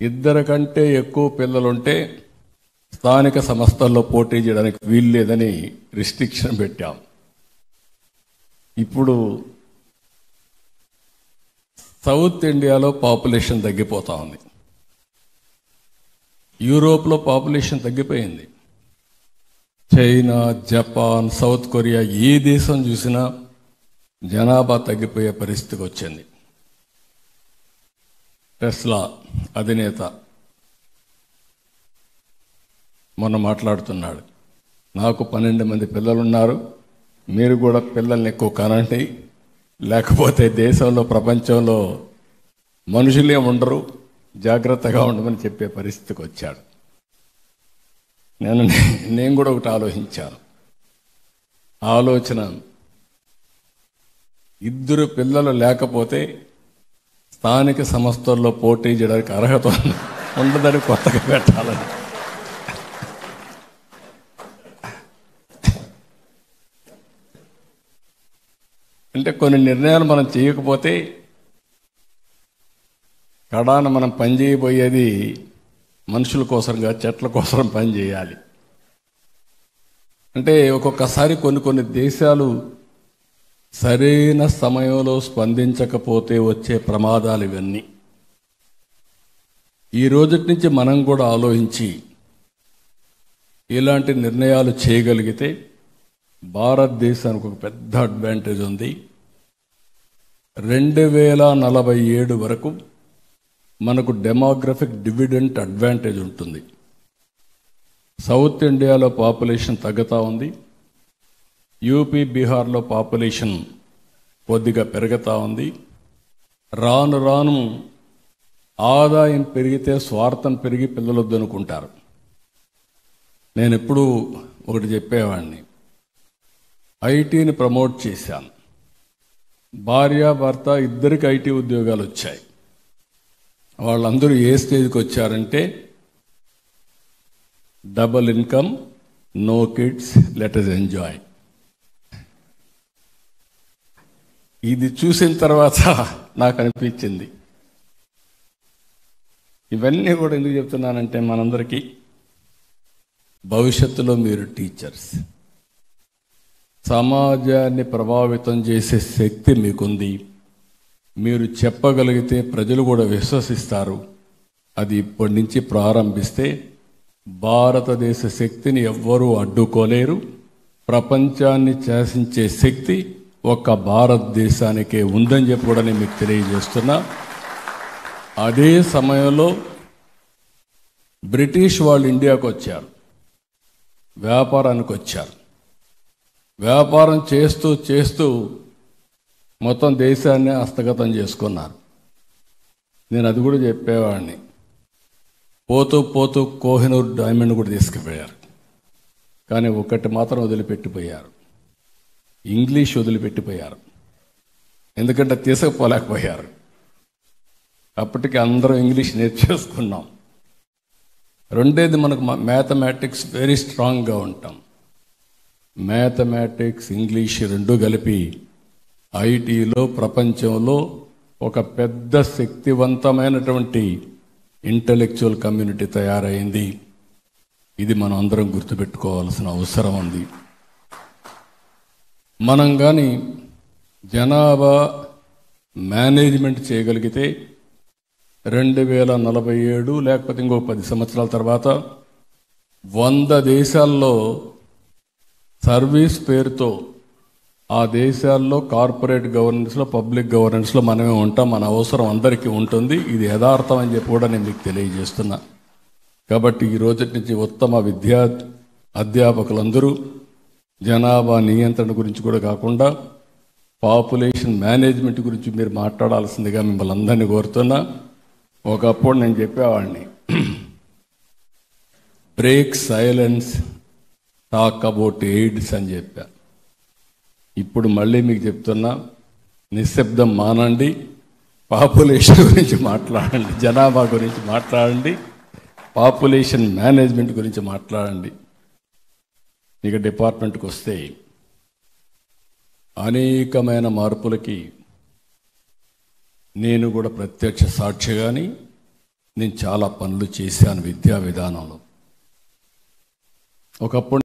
ఇద్దరు కంటే ఎక్కువ పిల్లలుంటే స్థానిక సంస్థల్లో పోటీ చేయడానికి వీలు లేదని రిస్ట్రిక్షన్ పెట్టాం. ఇప్పుడు సౌత్ ఇండియాలో పాపులేషన్ తగ్గిపోతా ఉంది. యూరోప్లో పాపులేషన్ తగ్గిపోయింది. చైనా, జపాన్, సౌత్ కొరియా ఏ దేశం చూసినా జనాభా తగ్గిపోయే పరిస్థితికి వచ్చింది. టెస్లా అధినేత మొన్న మాట్లాడుతున్నాడు, నాకు 12 మంది పిల్లలున్నారు, మీరు కూడా పిల్లల్ని ఎక్కువ కనండి, లేకపోతే దేశంలో ప్రపంచంలో మనుషులే ఉండరు, జాగ్రత్తగా ఉండమని చెప్పే పరిస్థితికి వచ్చాడు. నేను కూడా ఒకటి ఆలోచించాను. ఆలోచన, ఇద్దరు పిల్లలు లేకపోతే స్థానిక సంస్థల్లో పోటీ చేయడానికి అర్హత ఉండదని కొత్తగా పెట్టాలని. అంటే కొన్ని నిర్ణయాలు మనం చేయకపోతే కడాన మనం పని చేయబోయేది మనుషుల కోసంగా, చెట్ల కోసం పని చేయాలి. అంటే ఒక్కొక్కసారి కొన్ని దేశాలు సరైన సమయంలో స్పందించకపోతే వచ్చే ప్రమాదాలు ఇవన్నీ. ఈ రోజు నుంచి మనం కూడా ఆలోచించి ఇలాంటి నిర్ణయాలు చేయగలిగితే భారతదేశానికి ఒక పెద్ద అడ్వాంటేజ్ ఉంది. 2047 వరకు మనకు డెమోగ్రఫిక్ డివిడెంట్ అడ్వాంటేజ్ ఉంటుంది. సౌత్ ఇండియాలో పాపులేషన్ తగ్గుతూ ఉంది. యూపీ, బీహార్లో పాపులేషన్ కొద్దిగా పెరుగుతూ ఉంది. రాను రాను ఆదాయం పెరిగితే స్వార్థం పెరిగి పిల్లలు వద్దనుకుంటారు. నేను ఎప్పుడూ ఒకటి చెప్పేవాడిని, ఐటీని ప్రమోట్ చేశాను. భార్యాభర్త ఇద్దరికి ఐటీ ఉద్యోగాలు వచ్చాయి. వాళ్ళందరూ ఏ స్టేజ్కి వచ్చారంటే, double income, no kids, let us enjoy. ఇది చూసిన తర్వాత నాకు అనిపించింది, ఇవన్నీ కూడా ఎందుకు చెప్తున్నానంటే, మనందరికీ భవిష్యత్తులో మీరు టీచర్స్, సమాజాన్ని ప్రభావితం చేసే శక్తి మీకుంది. మీరు చెప్పగలిగితే ప్రజలు కూడా విశ్వసిస్తారు. అది ఇప్పటి నుంచి ప్రారంభిస్తే భారతదేశ శక్తిని ఎవ్వరూ అడ్డుకోలేరు. ప్రపంచాన్ని శాసించే శక్తి ఒక్క భారతదేశానికే ఉందని చెప్పి కూడా నేను మీకు తెలియజేస్తున్నా. అదే సమయంలో బ్రిటిష్ వాళ్ళు ఇండియాకు వచ్చారు, వ్యాపారానికి వచ్చారు. వ్యాపారం చేస్తూ చేస్తూ మొత్తం దేశాన్ని హస్తగతం చేసుకున్నారు. నేను అది కూడా చెప్పేవాడిని. పోతూ పోతూ కోహినూర్ డైమండ్ కూడా తీసుకుపోయారు. కానీ ఒకటి మాత్రం వదిలిపెట్టిపోయారు, ఇంగ్లీష్ వదిలిపెట్టిపోయారు. ఎందుకంటే తీసుకుపోలేకపోయారు. అప్పటికి అందరం ఇంగ్లీష్ నేర్చేసుకున్నాం. రెండేది, మనకు మ్యాథమెటిక్స్ వెరీ స్ట్రాంగ్గా ఉంటాం. మ్యాథమెటిక్స్, ఇంగ్లీష్ రెండు కలిపి ఐటీలో ప్రపంచంలో ఒక పెద్ద శక్తివంతమైనటువంటి ఇంటలెక్చువల్ కమ్యూనిటీ తయారైంది. ఇది మనం అందరం గుర్తుపెట్టుకోవాల్సిన అవసరం ఉంది. మనం కానీ జనాభా మేనేజ్మెంట్ చేయగలిగితే 2047 లేకపోతే ఇంకో 10 సంవత్సరాల తర్వాత 100 దేశాల్లో సర్వీస్ పేరుతో ఆ దేశాల్లో కార్పొరేట్ గవర్నెన్స్లో, పబ్లిక్ గవర్నెన్స్లో మనమే ఉంటాం. మన అవసరం అందరికీ ఉంటుంది. ఇది యథార్థం అని చెప్పి కూడా నేను మీకు తెలియజేస్తున్నా. కాబట్టి ఈ రోజు నుంచి ఉత్తమ అధ్యాపకులందరూ జనాభా నియంత్రణ గురించి కూడా కాకుండా పాపులేషన్ మేనేజ్మెంట్ గురించి మీరు మాట్లాడాల్సిందిగా మిమ్మల్ని అందరినీ కోరుతున్నా. ఒకప్పుడు నేను చెప్పేవాడిని, break silence, talk about AIDS అని చెప్పా. ఇప్పుడు మళ్ళీ మీకు చెప్తున్నా, నిశ్శబ్దం మానండి, పాపులేషన్ గురించి మాట్లాడండి, జనాభా గురించి మాట్లాడండి, పాపులేషన్ మేనేజ్మెంట్ గురించి మాట్లాడండి. ఇక డిపార్ట్మెంట్కి వస్తే అనేకమైన మార్పులకి నేను కూడా ప్రత్యక్ష సాక్షి కానీ నేను చాలా పనులు చేశాను విద్యా విధానంలో. ఒకప్పుడు